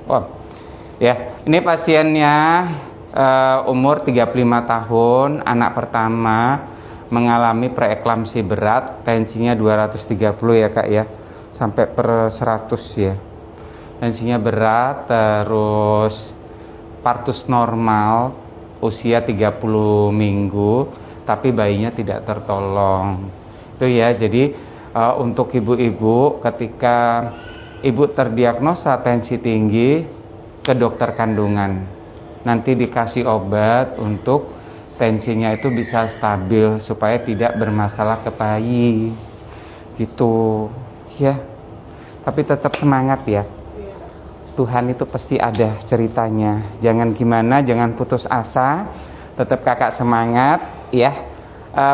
Oh, ya, ini pasiennya umur 35 tahun, anak pertama, mengalami preeklamsi berat, tensinya 230 ya Kak ya, sampai per 100 ya. Tensinya berat, terus partus normal, usia 30 minggu, tapi bayinya tidak tertolong. Itu ya, jadi untuk ibu-ibu ketika ibu terdiagnosa tensi tinggi, ke dokter kandungan. Nanti dikasih obat untuk tensinya itu bisa stabil supaya tidak bermasalah ke bayi. Gitu ya. Tapi tetap semangat ya. Tuhan itu pasti ada ceritanya. Jangan gimana, jangan putus asa. Tetap kakak semangat ya.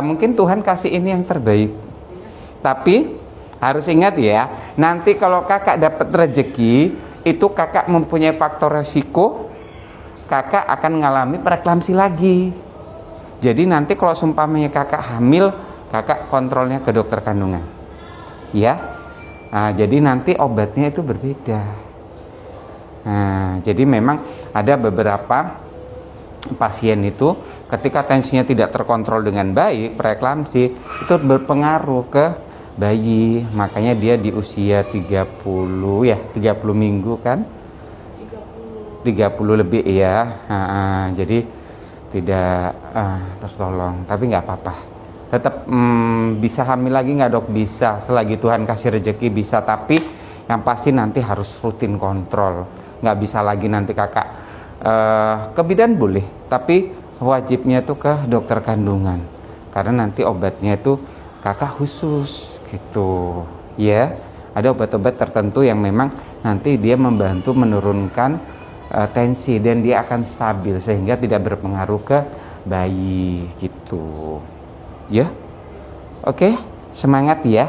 Mungkin Tuhan kasih ini yang terbaik. Tapi harus ingat ya, nanti kalau kakak dapat rezeki, itu kakak mempunyai faktor resiko, kakak akan mengalami preeklamsi lagi. Jadi nanti kalau seumpamanya kakak hamil, kakak kontrolnya ke dokter kandungan. Ya. Nah, jadi nanti obatnya itu berbeda. Nah, jadi memang ada beberapa pasien itu ketika tensinya tidak terkontrol dengan baik, preeklamsi itu berpengaruh ke bayi. Makanya dia di usia 30 ya, 30 minggu kan? 30 lebih ya. Jadi tidak tertolong, tapi nggak apa-apa. Tetap bisa hamil lagi nggak dok? Bisa, selagi Tuhan kasih rezeki bisa. Tapi yang pasti nanti harus rutin kontrol. Nggak bisa lagi nanti kakak ke bidan boleh, tapi wajibnya itu ke dokter kandungan. Karena nanti obatnya itu kakak khusus gitu ya. Ada obat-obat tertentu yang memang nanti dia membantu menurunkan tensi dan dia akan stabil sehingga tidak berpengaruh ke bayi gitu ya. Oke, semangat ya.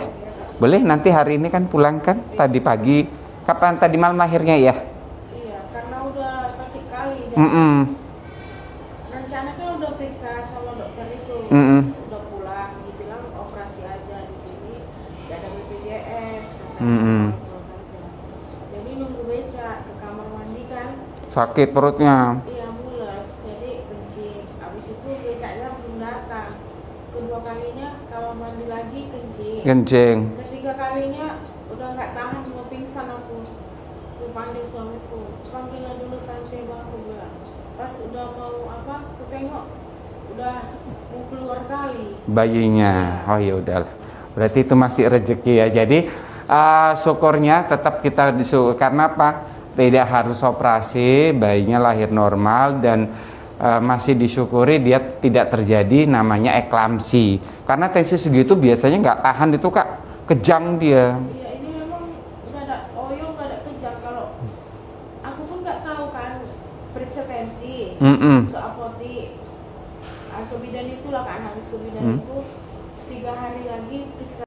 Boleh nanti hari ini kan pulang kan tadi pagi, kapan tadi malam akhirnya ya? Iya, karena udah sakit kali. Rencananya udah periksa sama dokter itu, udah pulang, dibilang operasi aja di sini, gak ada BPJS. Jadi nunggu beca ke kamar mandi kan. Sakit perutnya. Iya, mules, jadi kencing. Habis itu becanya belum datang. Kedua kalinya kamar mandi lagi kencing. Ketiga kalinya udah nggak tahan, mau pingsan aku. Aku panggil suamiku, panggillah dulu tante bang, aku bilang. Pas udah mau aku tengok udah mau keluar kali bayinya. Oh ya udahlah. Berarti itu masih rezeki ya. Jadi syukurnya tetap kita disyukur karena apa? Tidak harus operasi, bayinya lahir normal dan masih disyukuri dia tidak terjadi namanya eklamsi. Karena tensi segitu biasanya nggak tahan itu kak, kejang dia. Iya, ini memang nggak ada oyo, nggak ada kejang. Kalau aku pun nggak tahu kan, periksa tensi ke apotik, ke bidan itulah kan, habis ke bidan itu 3 hari lagi periksa